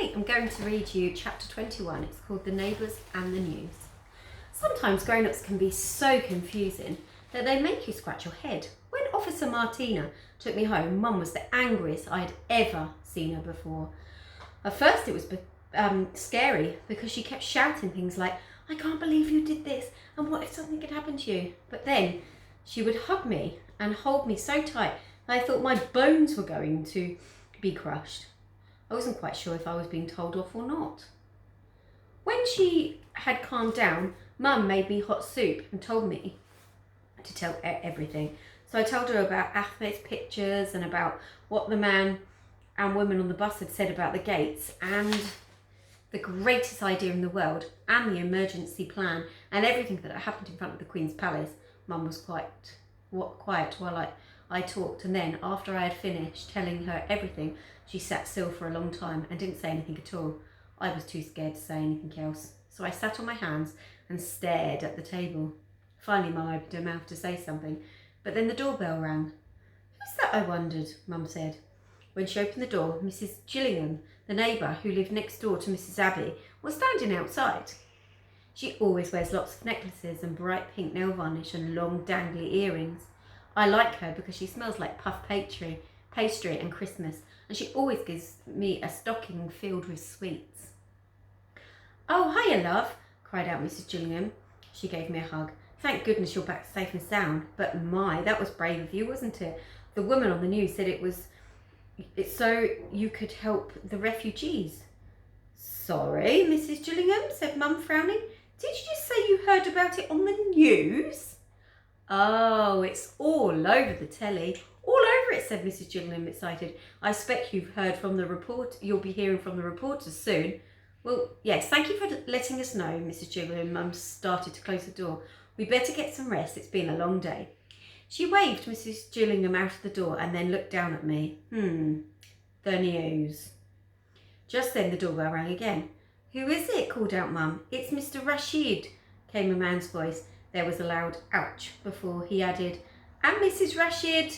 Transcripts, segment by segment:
Today I'm going to read you chapter 21. It's called The Neighbours and the News. Sometimes grown-ups can be so confusing that they make you scratch your head. When Officer Martina took me home, Mum was the angriest I had ever seen her before. At first it was scary because she kept shouting things like, "I can't believe you did this, and what if something could happen to you?" But then she would hug me and hold me so tight that I thought my bones were going to be crushed. I wasn't quite sure if I was being told off or not. When she had calmed down, Mum made me hot soup and told me to tell everything. So I told her about Ahmed's pictures and about what the man and woman on the bus had said about the gates and the greatest idea in the world and the emergency plan and everything that had happened in front of the Queen's Palace. Mum was quiet while I talked, and then after I had finished telling her everything, she sat still for a long time and didn't say anything at all. I was too scared to say anything else, so I sat on my hands and stared at the table. Finally, Mum opened her mouth to say something, but then the doorbell rang. "Who's that, I wondered?" Mum said. When she opened the door, Mrs. Gillingham, the neighbour who lived next door to Mrs. Abbey, was standing outside. She always wears lots of necklaces and bright pink nail varnish and long dangly earrings. I like her because she smells like puff pastry and Christmas, and she always gives me a stocking filled with sweets. "Oh, hiya, love," cried out Mrs. Gillingham. She gave me a hug. "Thank goodness you're back safe and sound. But my, that was brave of you, wasn't it? The woman on the news said it's so you could help the refugees." "Sorry, Mrs. Gillingham," said Mum, frowning. "Did you just say you heard about it on the news?" "Oh, it's all over the telly. All over it," said Mrs. Gillingham, excited. "I expect you'll be hearing from the reporters soon." "Well, yes, thank you for letting us know, Mrs. Gillingham." Mum started to close the door. "We'd better get some rest. It's been a long day." She waved Mrs. Gillingham out of the door and then looked down at me. The news. Just then the doorbell rang again. "Who is it?" called out Mum. "It's Mr. Rashid," came a man's voice. There was a loud ouch before he added, "And Mrs. Rashid."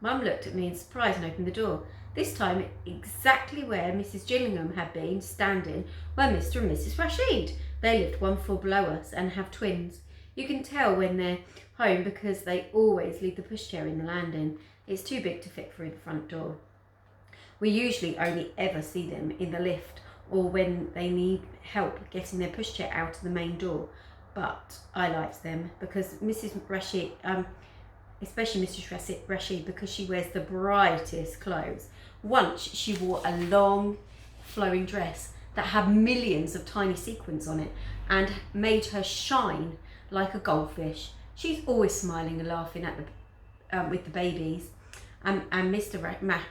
Mum looked at me in surprise and opened the door. This time, exactly where Mrs. Gillingham had been standing were Mr. and Mrs. Rashid. They lived one floor below us and have twins. You can tell when they're home because they always leave the pushchair in the landing. It's too big to fit through the front door. We usually only ever see them in the lift or when they need help getting their pushchair out of the main door. But I liked them because Mrs. Rashid, especially Mrs. Rashid, because she wears the brightest clothes. Once she wore a long flowing dress that had millions of tiny sequins on it and made her shine like a goldfish. She's always smiling and laughing at with the babies. And Mr.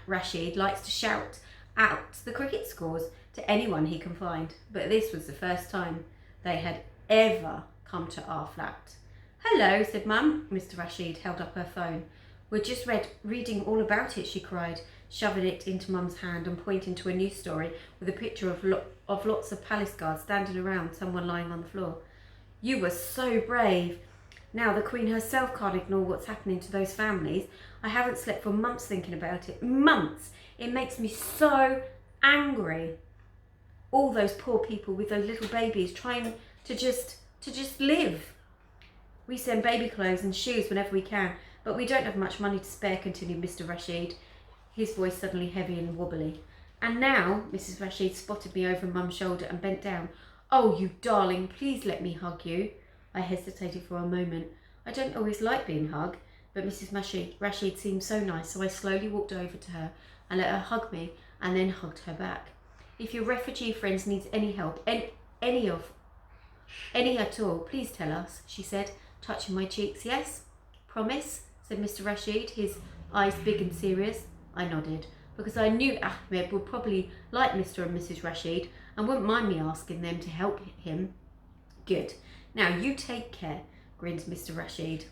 Rashid likes to shout out the cricket scores to anyone he can find. But this was the first time they had ever come to our flat. "Hello," said Mum. Mr. Rashid held up her phone. "We're just reading all about it," she cried, shoving it into Mum's hand and pointing to a news story with a picture of lots of palace guards standing around someone lying on the floor. "You were so brave. Now the Queen herself can't ignore what's happening to those families. I haven't slept for months thinking about it. Months! It makes me so angry. All those poor people with those little babies trying to just live. We send baby clothes and shoes whenever we can, but we don't have much money to spare," continued Mr. Rashid, his voice suddenly heavy and wobbly. "And now," Mrs. Rashid spotted me over Mum's shoulder and bent down. "Oh, you darling, please let me hug you." I hesitated for a moment. I don't always like being hugged, but Mrs. Rashid seemed so nice, so I slowly walked over to her and let her hug me and then hugged her back. "If your refugee friends need any help, any at all, please tell us," she said, touching my cheeks. "Yes? Promise?" said Mr. Rashid, his eyes big and serious. I nodded, because I knew Ahmed would probably like Mr. and Mrs. Rashid and wouldn't mind me asking them to help him. "Good. Now you take care," grinned Mr. Rashid,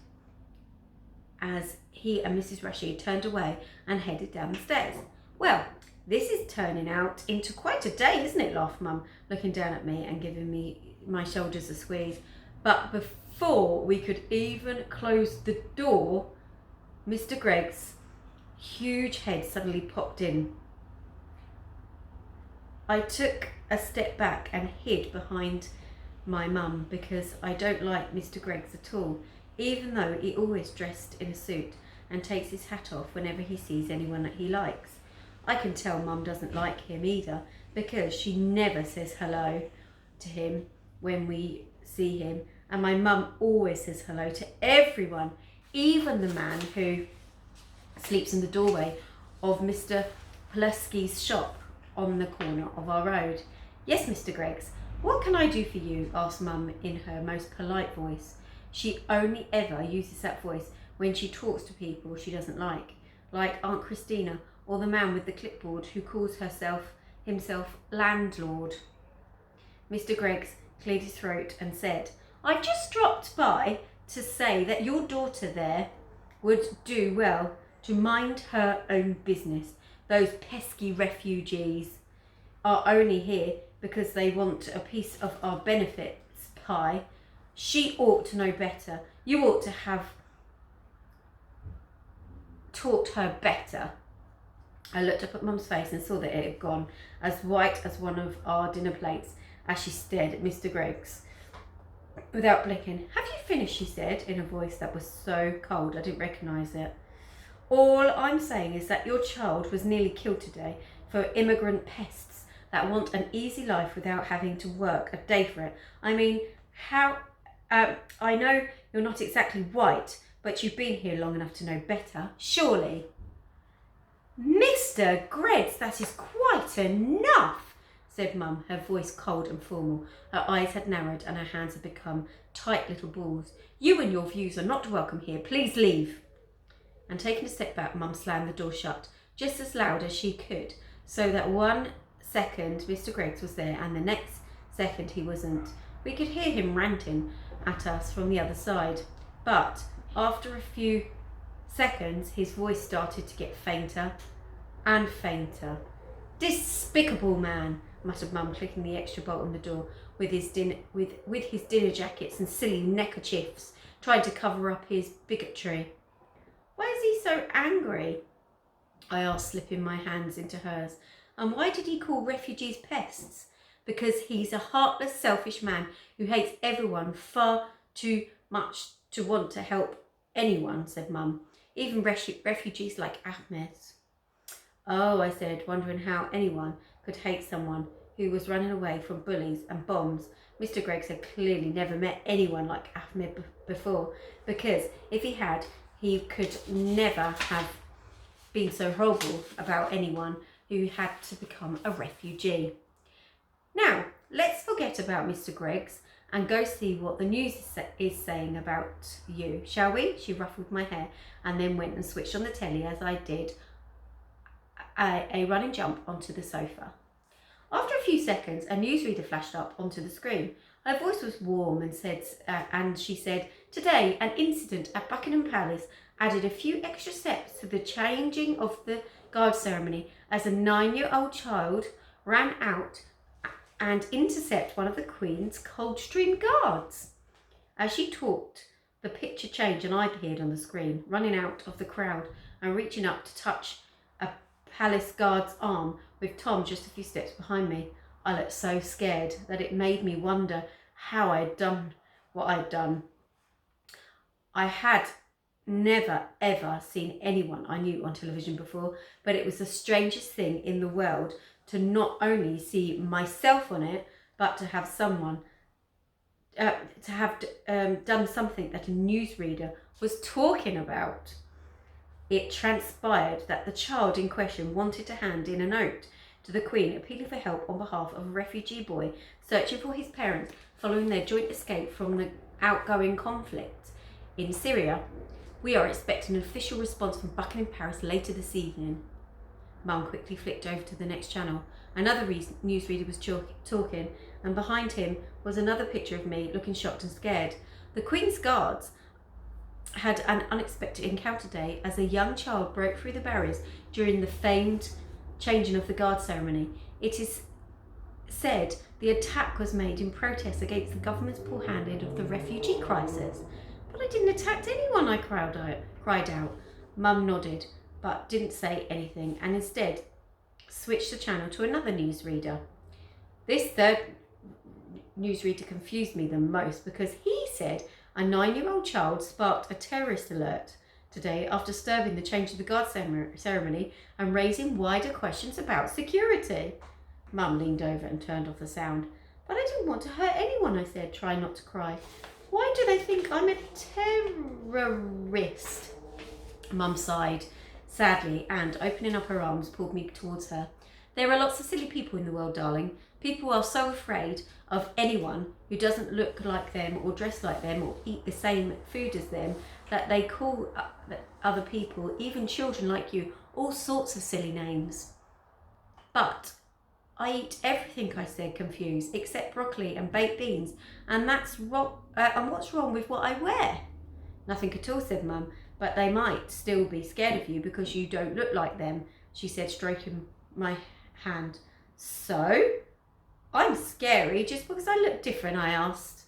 as he and Mrs. Rashid turned away and headed down the stairs. "Well, this is turning out into quite a day, isn't it?" laughed Mum, looking down at me and giving me my shoulders a squeeze. But before we could even close the door, Mr. Gregg's huge head suddenly popped in. I took a step back and hid behind my mum because I don't like Mr. Greggs at all, even though he always dressed in a suit and takes his hat off whenever he sees anyone that he likes. I can tell Mum doesn't like him either because she never says hello to him when we see him, and my mum always says hello to everyone, even the man who sleeps in the doorway of Mr. Pulaski's shop on the corner of our road. Yes, Mr. Greggs, what can I do for you? Asked Mum in her most polite voice. She only ever uses that voice when she talks to people she doesn't like Aunt Christina or the man with the clipboard who calls himself landlord. Mr. Greggs cleared his throat and said, I just dropped by to say that your daughter there would do well to mind her own business. Those pesky refugees are only here because they want a piece of our benefits pie. She ought to know better. You ought to have taught her better. I looked up at Mum's face and saw that it had gone as white as one of our dinner plates as she stared at Mr. Greggs. Without blinking, have you finished? She said in a voice that was so cold I didn't recognise it. All I'm saying is that your child was nearly killed today for immigrant pests that want an easy life without having to work a day for it. I mean, I know you're not exactly white, but you've been here long enough to know better, surely. Mr. Greggs, that is quite enough, said Mum, her voice cold and formal. Her eyes had narrowed and her hands had become tight little balls. You and your views are not welcome here. Please leave. And taking a step back, Mum slammed the door shut, just as loud as she could, so that one second Mr. Greggs was there and the next second he wasn't. We could hear him ranting at us from the other side, but after a few seconds his voice started to get fainter and fainter. Despicable man, muttered Mum, clicking the extra bolt on the door with his dinner jackets and silly neckerchiefs, trying to cover up his bigotry. Why is he so angry? I asked, slipping my hands into hers. And why did he call refugees pests? Because he's a heartless, selfish man who hates everyone far too much to want to help anyone, said Mum, even refugees like Ahmed's. Oh, I said, wondering how anyone could hate someone who was running away from bullies and bombs. Mr. Greggs had clearly never met anyone like Ahmed before, because if he had, he could never have been so horrible about anyone who had to become a refugee. Now, let's forget about Mr. Greggs and go see what the news is saying about you, shall we? She ruffled my hair and then went and switched on the telly as I did a running jump onto the sofa. After a few seconds, a newsreader flashed up onto the screen. Her voice was warm and she said, today, an incident at Buckingham Palace added a few extra steps to the changing of the guard ceremony as a 9-year-old child ran out and intercept one of the Queen's Coldstream Guards. As she talked, the picture changed and I appeared on the screen, running out of the crowd and reaching up to touch a palace guard's arm with Tom just a few steps behind me. I looked so scared that it made me wonder how I'd done what I'd done. I had never ever seen anyone I knew on television before, but it was the strangest thing in the world to not only see myself on it, but to have someone done something that a newsreader was talking about. It transpired that the child in question wanted to hand in a note to the Queen appealing for help on behalf of a refugee boy searching for his parents following their joint escape from the outgoing conflict in Syria. We are expecting an official response from Buckingham Palace later this evening. Mum quickly flicked over to the next channel. Another newsreader was talking, and behind him was another picture of me looking shocked and scared. The Queen's Guards had an unexpected encounter day as a young child broke through the barriers during the famed changing of the guard ceremony. It is said the attack was made in protest against the government's poor handling of the refugee crisis. But I didn't attack anyone, I cried out. Mum nodded, but didn't say anything, and instead switched the channel to another newsreader. This third newsreader confused me the most because he said a 9-year-old child sparked a terrorist alert today after disturbing the change of the guard ceremony and raising wider questions about security. Mum leaned over and turned off the sound. But I didn't want to hurt anyone, I said, trying not to cry. Why do they think I'm a terrorist? Mum sighed sadly and, opening up her arms, pulled me towards her. There are lots of silly people in the world, darling. People are so afraid of anyone who doesn't look like them or dress like them or eat the same food as them that they call other people, even children like you, all sorts of silly names. But I eat everything, I said, confused, except broccoli and baked beans, and that's wrong. And what's wrong with what I wear? Nothing at all, said Mum, but they might still be scared of you because you don't look like them, she said, stroking my hand. So? I'm scary just because I look different, I asked.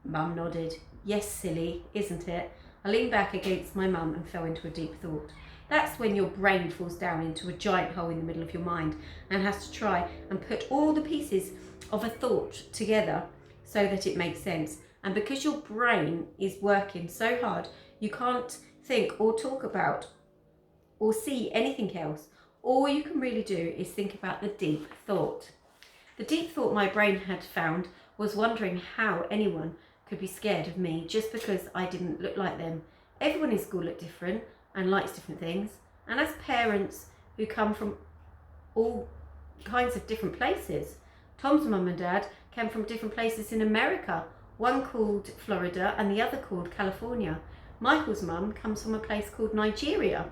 Mum nodded. Yes, silly, isn't it? I leaned back against my mum and fell into a deep thought. That's when your brain falls down into a giant hole in the middle of your mind and has to try and put all the pieces of a thought together so that it makes sense. And because your brain is working so hard, you can't think or talk about or see anything else. All you can really do is think about the deep thought. The deep thought my brain had found was wondering how anyone could be scared of me just because I didn't look like them. Everyone in school looked different and likes different things. And as parents who come from all kinds of different places, Tom's mum and dad came from different places in America, one called Florida and the other called California. Michael's mum comes from a place called Nigeria,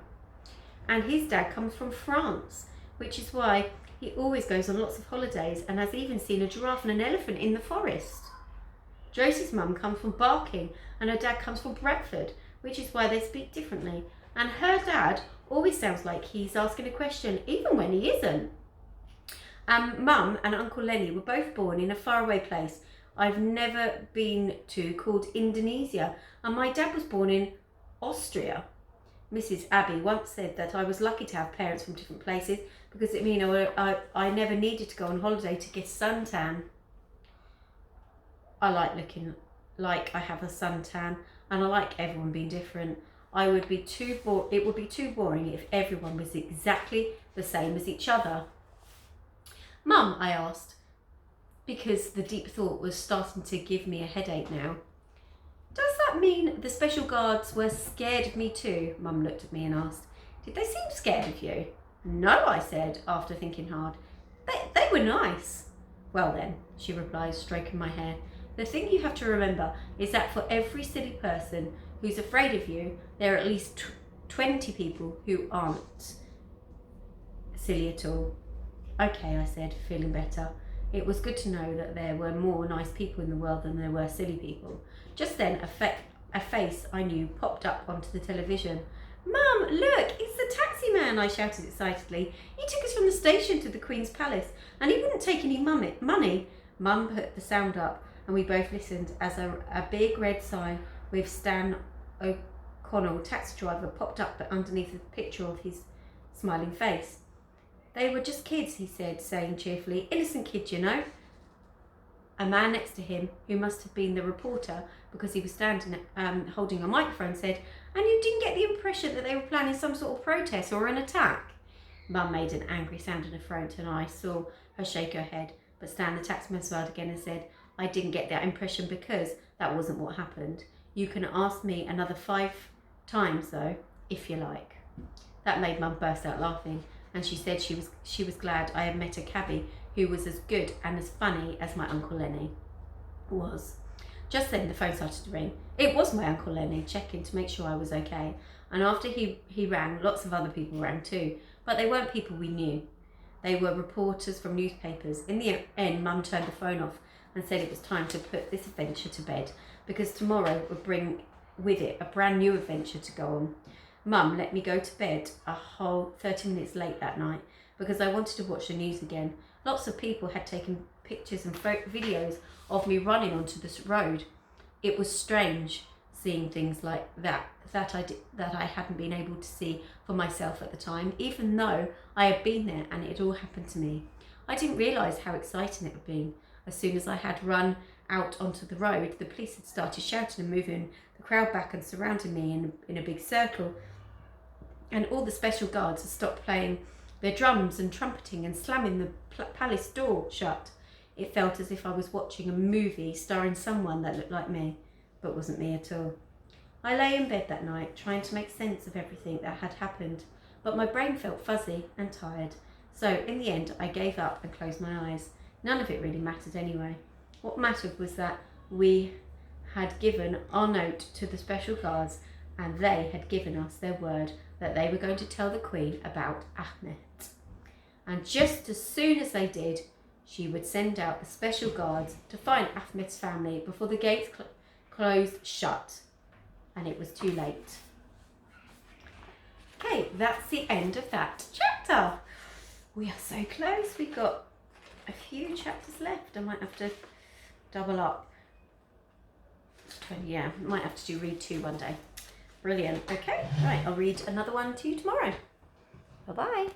and his dad comes from France, which is why he always goes on lots of holidays and has even seen a giraffe and an elephant in the forest. Josie's mum comes from Barking and her dad comes from Bradford, which is why they speak differently. And her dad always sounds like he's asking a question, even when he isn't. Mum and Uncle Lenny were both born in a faraway place I've never been to called Indonesia, and my dad was born in Austria. Mrs. Abbey once said that I was lucky to have parents from different places because it means I never needed to go on holiday to get a suntan. I like looking like I have a suntan, and I like everyone being different. It would be too boring if everyone was exactly the same as each other. Mum, I asked, because the deep thought was starting to give me a headache now. Does that mean the special guards were scared of me too? Mum looked at me and asked. Did they seem scared of you? No, I said, after thinking hard. They were nice. Well then, she replied, stroking my hair. The thing you have to remember is that for every silly person who's afraid of you, there are at least 20 people who aren't silly at all. Okay, I said, feeling better. It was good to know that there were more nice people in the world than there were silly people. Just then, a face I knew popped up onto the television. Mum, look, it's the taxi man, I shouted excitedly. He took us from the station to the Queen's Palace, and he wouldn't take any money. Mum put the sound up, and we both listened as a big red sign with Stan O'Connell, taxi driver, popped up underneath a picture of his smiling face. They were just kids, he said, saying cheerfully. Innocent kids, you know. A man next to him, who must have been the reporter because he was standing holding a microphone, said, and you didn't get the impression that they were planning some sort of protest or an attack? Mum made an angry sound in her throat, and I saw her shake her head. But Stan, the taxman, smiled again and said, I didn't get that impression because that wasn't what happened. You can ask me another 5 times, though, if you like. That made Mum burst out laughing, and she said she was glad I had met a cabbie who was as good and as funny as my Uncle Lenny was. Just then the phone started to ring. It was my Uncle Lenny, checking to make sure I was okay. And after he rang, lots of other people rang too, but they weren't people we knew. They were reporters from newspapers. In the end, Mum turned the phone off and said it was time to put this adventure to bed because tomorrow would bring with it a brand new adventure to go on. Mum let me go to bed a whole 30 minutes late that night because I wanted to watch the news again. Lots of people had taken pictures and videos of me running onto this road. It was strange. seeing things like that that I hadn't been able to see for myself at the time, even though I had been there and it had all happened to me. I didn't realise how exciting it had been. As soon as I had run out onto the road, the police had started shouting and moving the crowd back and surrounding me in a big circle. And all the special guards had stopped playing their drums and trumpeting and slamming the palace door shut. It felt as if I was watching a movie starring someone that looked like me, but wasn't me at all. I lay in bed that night, trying to make sense of everything that had happened, but my brain felt fuzzy and tired. So in the end, I gave up and closed my eyes. None of it really mattered anyway. What mattered was that we had given our note to the special guards, and they had given us their word that they were going to tell the Queen about Ahmed. And just as soon as they did, she would send out the special guards to find Ahmed's family before the gates closed shut, and it was too late. Okay, that's the end of that chapter. We are so close. We've got a few chapters left. I might have to double up. Yeah, might have to read 2 one day. Brilliant. Okay, right, I'll read another one to you tomorrow. Bye-bye.